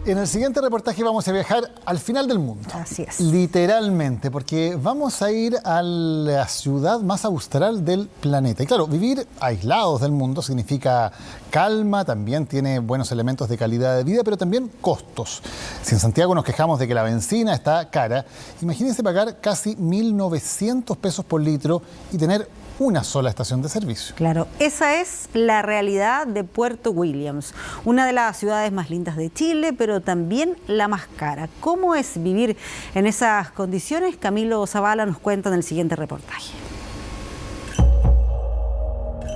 En el siguiente reportaje vamos a viajar al final del mundo. Así es. Literalmente, porque vamos a ir a la ciudad más austral del planeta. Y claro, vivir aislados del mundo significa calma, también tiene buenos elementos de calidad de vida, pero también costos. Si en Santiago nos quejamos de que la benzina está cara, imagínense pagar casi 1.900 pesos por litro y tener una sola estación de servicio. Claro, esa es la realidad de Puerto Williams, una de las ciudades más lindas de Chile, pero también la más cara. ¿Cómo es vivir en esas condiciones? Camilo Zavala nos cuenta en el siguiente reportaje.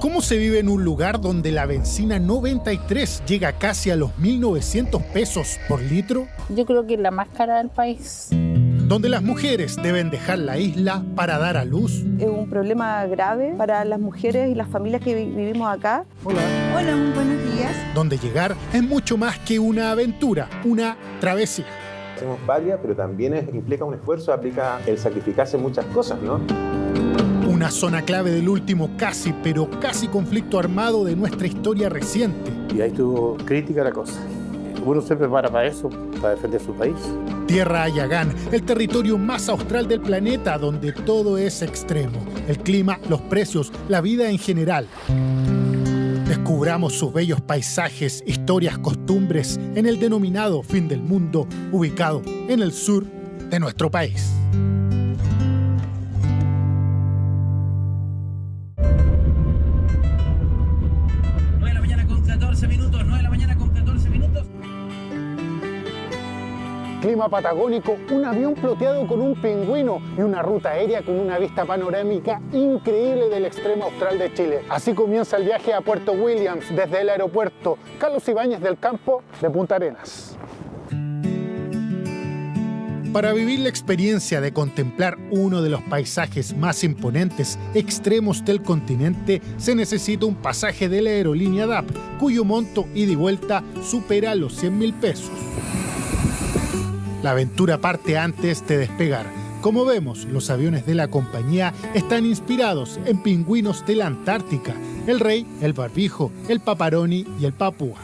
¿Cómo se vive en un lugar donde la benzina 93 llega casi a los 1.900 pesos por litro? Yo creo que es la más cara del país. Donde las mujeres deben dejar la isla para dar a luz. Es un problema grave para las mujeres y las familias que vivimos acá. Hola. Hola, muy buenos días. Donde llegar es mucho más que una aventura, una travesía. Hacemos varias, pero también implica un esfuerzo, aplica el sacrificarse muchas cosas, ¿no? Una zona clave del último casi conflicto armado de nuestra historia reciente. Y ahí estuvo crítica la cosa. Uno se prepara para eso, para defender su país. Tierra Ayagán, el territorio más austral del planeta, donde todo es extremo. El clima, los precios, la vida en general. Descubramos sus bellos paisajes, historias, costumbres en el denominado fin del mundo, ubicado en el sur de nuestro país. Clima patagónico, un avión floteado con un pingüino y una ruta aérea con una vista panorámica increíble del extremo austral de Chile. Así comienza el viaje a Puerto Williams desde el aeropuerto Carlos Ibáñez del Campo de Punta Arenas. Para vivir la experiencia de contemplar uno de los paisajes más imponentes extremos del continente, se necesita un pasaje de la aerolínea DAP, cuyo monto ida y vuelta supera los 100.000 pesos. La aventura parte antes de despegar. Como vemos, los aviones de la compañía están inspirados en pingüinos de la Antártica, el rey, el barbijo, el paparoni y el papúa.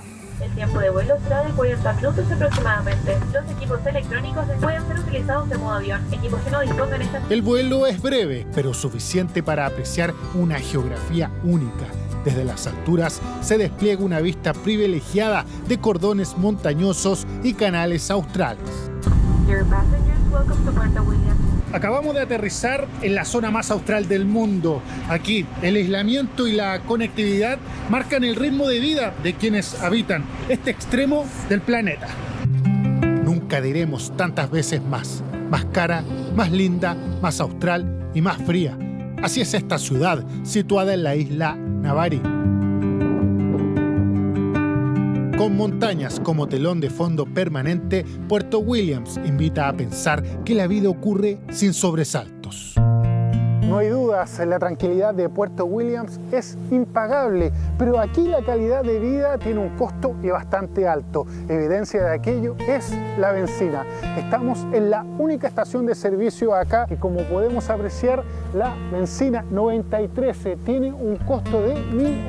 El tiempo de vuelo será de 40 minutos aproximadamente. Los equipos electrónicos pueden ser utilizados de modo avión. Equipos que no dispongan esta... El vuelo es breve, pero suficiente para apreciar una geografía única. Desde las alturas se despliega una vista privilegiada de cordones montañosos y canales australes. Dear passengers, welcome to Puerto Williams. Acabamos de aterrizar en la zona más austral del mundo. Aquí, el aislamiento y la conectividad marcan el ritmo de vida de quienes habitan este extremo del planeta. Nunca diremos tantas veces más. Más cara, más linda, más austral y más fría. Así es esta ciudad, situada en la isla Navari. Con montañas como telón de fondo permanente, Puerto Williams invita a pensar que la vida ocurre sin sobresaltos. No hay dudas, la tranquilidad de Puerto Williams es impagable, pero aquí la calidad de vida tiene un costo y bastante alto. Evidencia de aquello es la benzina. Estamos en la única estación de servicio acá y como podemos apreciar, la benzina 93 tiene un costo de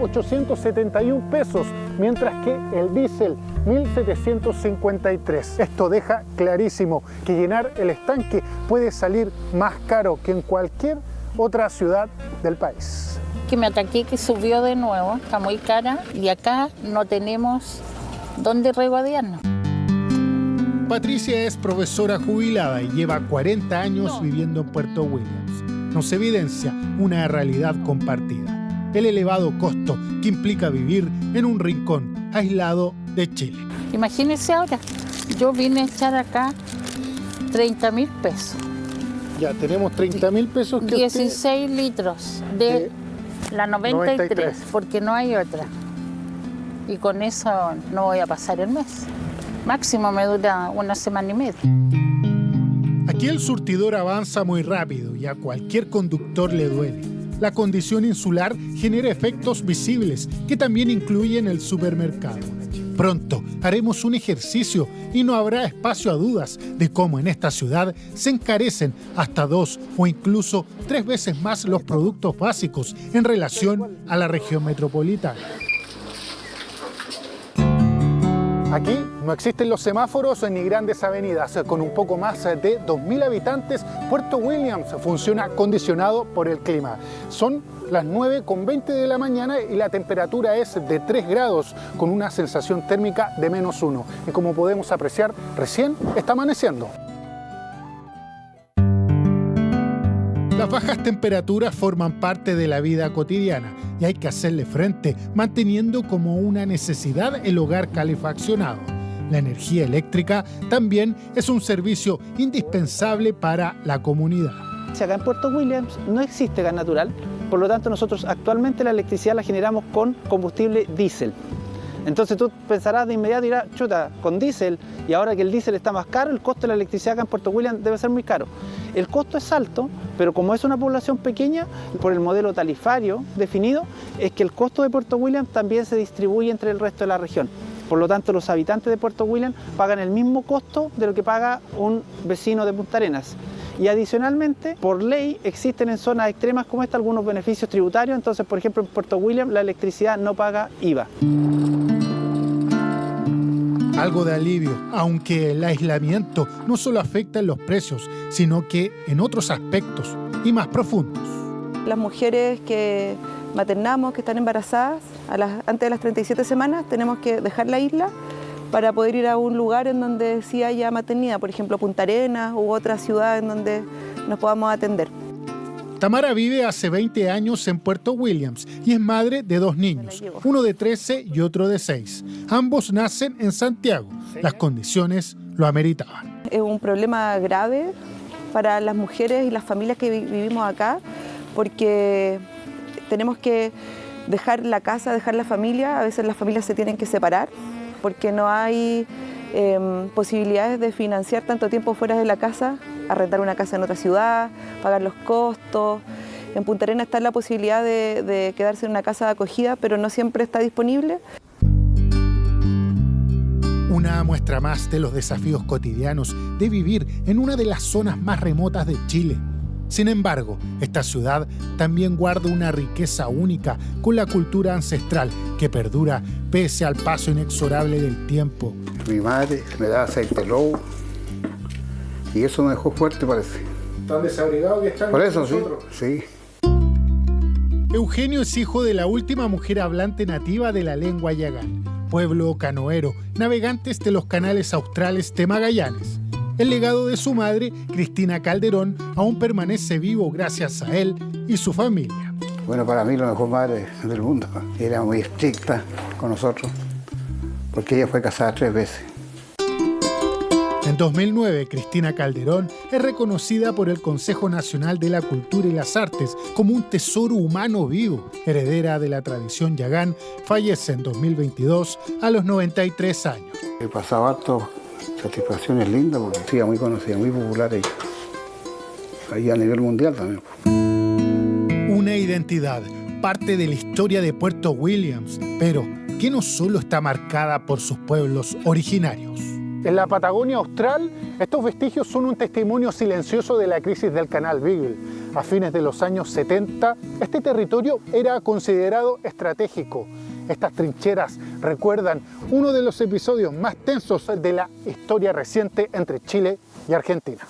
1.871 pesos, mientras que el diésel 1.753. Esto deja clarísimo que llenar el estanque puede salir más caro que en cualquier otra ciudad del país. Que me ataqué, que subió de nuevo, está muy cara y acá no tenemos dónde regodearnos. Patricia es profesora jubilada y lleva 40 años viviendo en Puerto Williams. Nos evidencia una realidad compartida, el elevado costo que implica vivir en un rincón aislado de Chile. Imagínense ahora, yo vine a echar acá 30.000 pesos. Ya tenemos 30.000 pesos. 16 litros de la 93, porque no hay otra. Y con eso no voy a pasar el mes. Máximo me dura una semana y media. Aquí el surtidor avanza muy rápido y a cualquier conductor le duele. La condición insular genera efectos visibles que también incluyen el supermercado. Pronto haremos un ejercicio y no habrá espacio a dudas de cómo en esta ciudad se encarecen hasta 2 o incluso 3 veces más los productos básicos en relación a la región metropolitana. Aquí No existen los semáforos ni grandes avenidas. Con un poco más de 2.000 habitantes, Puerto Williams funciona condicionado por el clima. Son las 9:20 de la mañana y la temperatura es de 3 grados, con una sensación térmica de -1. Y como podemos apreciar, recién está amaneciendo. Las bajas temperaturas forman parte de la vida cotidiana y hay que hacerle frente manteniendo como una necesidad el hogar calefaccionado. La energía eléctrica también es un servicio indispensable para la comunidad. Acá en Puerto Williams no existe gas natural, por lo tanto nosotros actualmente la electricidad la generamos con combustible diésel. Entonces tú pensarás de inmediato, dirás, chuta, con diésel, y ahora que el diésel está más caro, el costo de la electricidad acá en Puerto Williams debe ser muy caro. El costo es alto, pero como es una población pequeña, por el modelo tarifario definido, es que el costo de Puerto Williams también se distribuye entre el resto de la región. Por lo tanto, los habitantes de Puerto Williams pagan el mismo costo de lo que paga un vecino de Punta Arenas. Y adicionalmente, por ley, existen en zonas extremas como esta algunos beneficios tributarios. Entonces, por ejemplo, en Puerto Williams la electricidad no paga IVA. Algo de alivio, aunque el aislamiento no solo afecta en los precios, sino que en otros aspectos y más profundos. Las mujeres que maternamos, que están embarazadas, antes de las 37 semanas, tenemos que dejar la isla para poder ir a un lugar en donde sí haya maternidad, por ejemplo Punta Arenas u otra ciudad en donde nos podamos atender. Tamara vive hace 20 años en Puerto Williams y es madre de 2 niños, uno de 13 y otro de 6. Ambos nacen en Santiago. Las condiciones lo ameritaban. Es un problema grave para las mujeres y las familias que vivimos acá, porque tenemos que dejar la casa, dejar la familia. A veces las familias se tienen que separar porque no hay posibilidades de financiar tanto tiempo fuera de la casa, arrendar una casa en otra ciudad, pagar los costos. En Punta Arenas está la posibilidad de quedarse en una casa de acogida, pero no siempre está disponible. Una muestra más de los desafíos cotidianos de vivir en una de las zonas más remotas de Chile. Sin embargo, esta ciudad también guarda una riqueza única con la cultura ancestral que perdura pese al paso inexorable del tiempo. Mi madre me daba aceite de lobo y eso me dejó fuerte, parece. ¿Tan desabrigado que están? Por eso, sí. Eugenio es hijo de la última mujer hablante nativa de la lengua yagán, pueblo canoero, navegantes de los canales australes de Magallanes. El legado de su madre, Cristina Calderón, aún permanece vivo gracias a él y su familia. Bueno, para mí la mejor madre del mundo. Era muy estricta con nosotros, porque ella fue casada 3 veces. En 2009, Cristina Calderón es reconocida por el Consejo Nacional de la Cultura y las Artes como un tesoro humano vivo. Heredera de la tradición yagán, fallece en 2022 a los 93 años. He pasado harto satisfacciones lindas porque sí, muy conocida, muy popular ahí a nivel mundial también. Una identidad, parte de la historia de Puerto Williams, pero que no solo está marcada por sus pueblos originarios. En la Patagonia Austral, estos vestigios son un testimonio silencioso de la crisis del Canal Beagle. A fines de los años 70, este territorio era considerado estratégico. Estas trincheras recuerdan uno de los episodios más tensos de la historia reciente entre Chile y Argentina.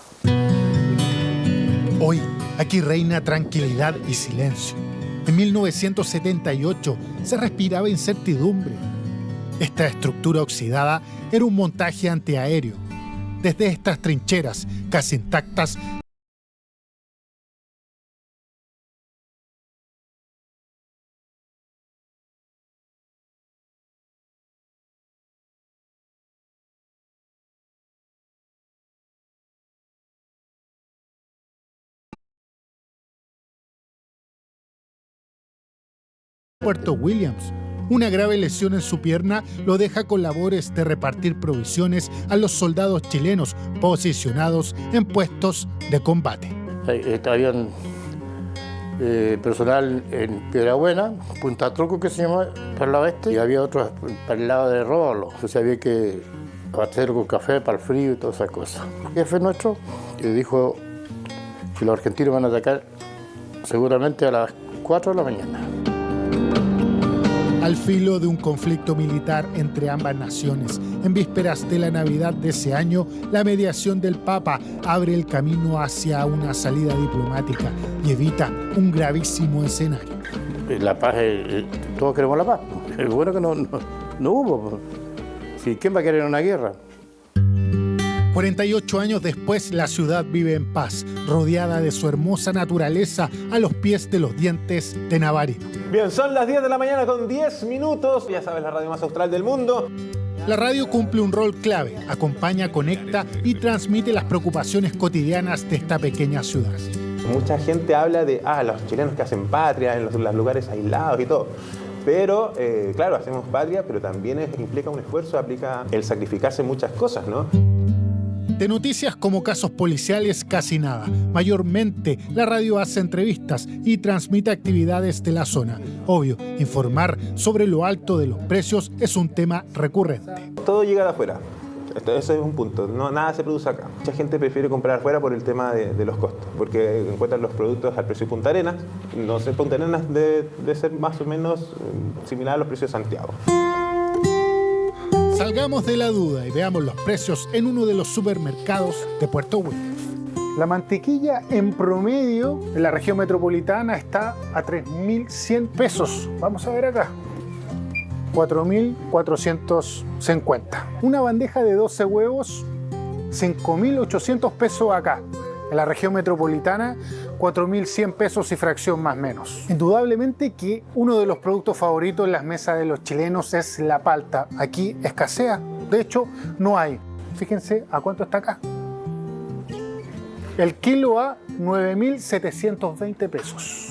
Hoy, aquí reina tranquilidad y silencio. En 1978 se respiraba incertidumbre. Esta estructura oxidada era un montaje antiaéreo. Desde estas trincheras, casi intactas, Puerto Williams. Una grave lesión en su pierna lo deja con labores de repartir provisiones a los soldados chilenos posicionados en puestos de combate. Habían personal en Piedrabuena, Punta Troco que se llama, para el lado oeste, y había otros para el lado de Ródolo. Entonces había que abastecer con café para el frío y todas esas cosas. El jefe nuestro dijo que los argentinos van a atacar seguramente a las 4 de la mañana. Al filo de un conflicto militar entre ambas naciones, En vísperas de la Navidad de ese año, la mediación del Papa abre el camino hacia una salida diplomática y evita un gravísimo escenario. La paz, todos queremos la paz. Es bueno que no hubo. ¿Sí? ¿Quién va a querer una guerra? 48 años después, la ciudad vive en paz, rodeada de su hermosa naturaleza a los pies de los dientes de Navarino. Bien, son las 10 de la mañana con 10 minutos. Ya sabes, la radio más austral del mundo. La radio cumple un rol clave, acompaña, conecta y transmite las preocupaciones cotidianas de esta pequeña ciudad. Mucha gente habla de los chilenos que hacen patria en los lugares aislados y todo. Pero, claro, hacemos patria, pero también implica un esfuerzo, implica el sacrificarse muchas cosas, ¿no? De noticias como casos policiales, casi nada. Mayormente, la radio hace entrevistas y transmite actividades de la zona. Obvio, informar sobre lo alto de los precios es un tema recurrente. Todo llega de afuera. Ese es un punto. No, nada se produce acá. Mucha gente prefiere comprar afuera por el tema de los costos, porque encuentran los productos al precio de Punta Arenas. No sé, Punta Arenas debe ser más o menos similar a los precios de Santiago. Salgamos de la duda y veamos los precios en uno de los supermercados de Puerto Williams. La mantequilla en promedio en la región metropolitana está a 3.100 pesos. Vamos a ver acá. 4.450. Una bandeja de 12 huevos, 5.800 pesos acá. En la región metropolitana, 4.100 pesos y fracción más menos. Indudablemente que uno de los productos favoritos en las mesas de los chilenos es la palta. Aquí escasea, de hecho no hay. Fíjense a cuánto está acá. El kilo a 9.720 pesos.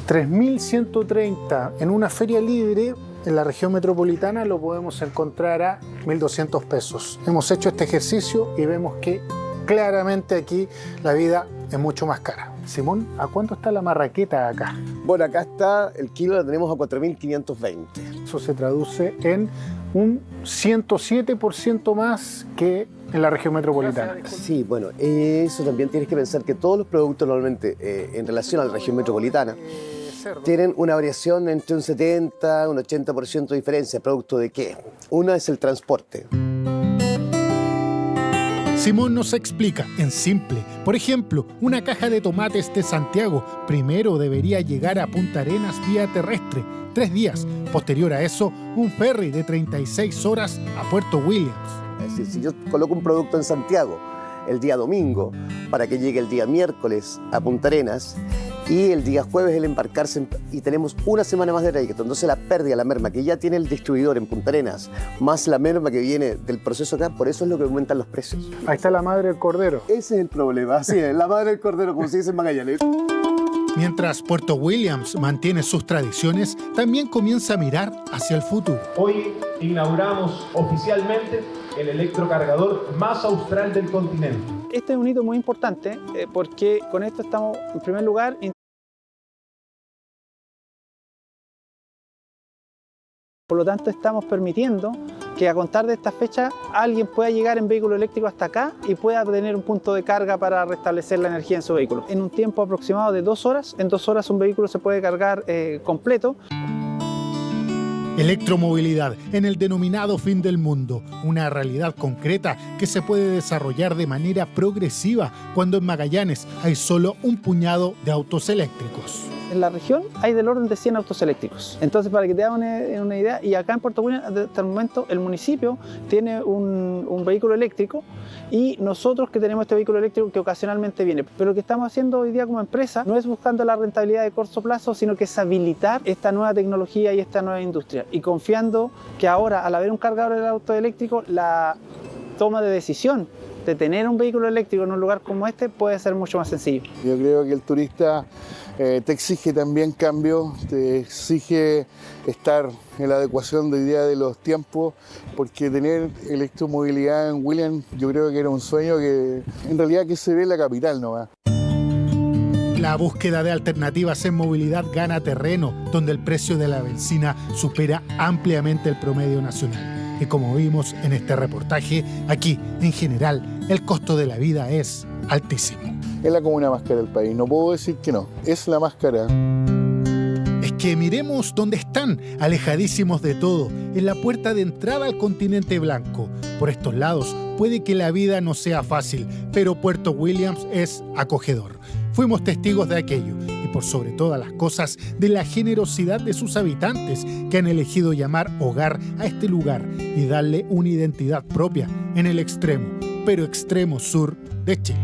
3.130 en una feria libre en la región metropolitana lo podemos encontrar a 1.200 pesos. Hemos hecho este ejercicio y vemos que claramente aquí la vida es mucho más cara. Simón, ¿a cuánto está la marraqueta acá? Bueno, acá está, el kilo lo tenemos a 4.520. Eso se traduce en un 107% más que en la región metropolitana. Sí, bueno, eso también tienes que pensar que todos los productos normalmente en relación a la región metropolitana tienen una variación entre un 70 y un 80% de diferencia. ¿Producto de qué? Una es el transporte. Simón nos explica en simple. Por ejemplo, una caja de tomates de Santiago primero debería llegar a Punta Arenas vía terrestre, 3 días. Posterior a eso, un ferry de 36 horas a Puerto Williams. Es decir, si yo coloco un producto en Santiago el día domingo para que llegue el día miércoles a Punta Arenas y el día jueves el embarcarse y tenemos una semana más de trayecto. Entonces la pérdida, la merma que ya tiene el distribuidor en Punta Arenas, más la merma que viene del proceso acá, por eso es lo que aumentan los precios. Ahí está la madre del cordero. Ese es el problema, así es, la madre del cordero, como se dice en Magallanes. Mientras Puerto Williams mantiene sus tradiciones, también comienza a mirar hacia el futuro. Hoy inauguramos oficialmente el electrocargador más austral del continente. Este es un hito muy importante porque con esto estamos, en primer lugar, por lo tanto estamos permitiendo que a contar de esta fecha alguien pueda llegar en vehículo eléctrico hasta acá y pueda tener un punto de carga para restablecer la energía en su vehículo. En un tiempo aproximado de 2 horas, en 2 horas un vehículo se puede cargar completo. Electromovilidad en el denominado fin del mundo, una realidad concreta que se puede desarrollar de manera progresiva cuando en Magallanes hay solo un puñado de autos eléctricos. En la región hay del orden de 100 autos eléctricos. Entonces, para que te hagan una idea, y acá en Puerto Williams, hasta el momento, el municipio tiene un vehículo eléctrico y nosotros que tenemos este vehículo eléctrico que ocasionalmente viene. Pero lo que estamos haciendo hoy día como empresa no es buscando la rentabilidad de corto plazo, sino que es habilitar esta nueva tecnología y esta nueva industria. Y confiando que ahora, al haber un cargador del auto eléctrico, la toma de decisión de tener un vehículo eléctrico en un lugar como este puede ser mucho más sencillo. Yo creo que el turista te exige también cambio, te exige estar en la adecuación de idea de los tiempos, porque tener electromovilidad en Williams yo creo que era un sueño que en realidad que se ve en la capital nomás. La búsqueda de alternativas en movilidad gana terreno, donde el precio de la benzina supera ampliamente el promedio nacional. Y como vimos en este reportaje, aquí, en general, el costo de la vida es altísimo. Es la comuna más cara del país, no puedo decir que no, es la más cara. Es que miremos dónde están, alejadísimos de todo, en la puerta de entrada al continente blanco. Por estos lados puede que la vida no sea fácil, pero Puerto Williams es acogedor. Fuimos testigos de aquello y por sobre todas las cosas de la generosidad de sus habitantes que han elegido llamar hogar a este lugar y darle una identidad propia en el extremo, pero extremo sur de Chile.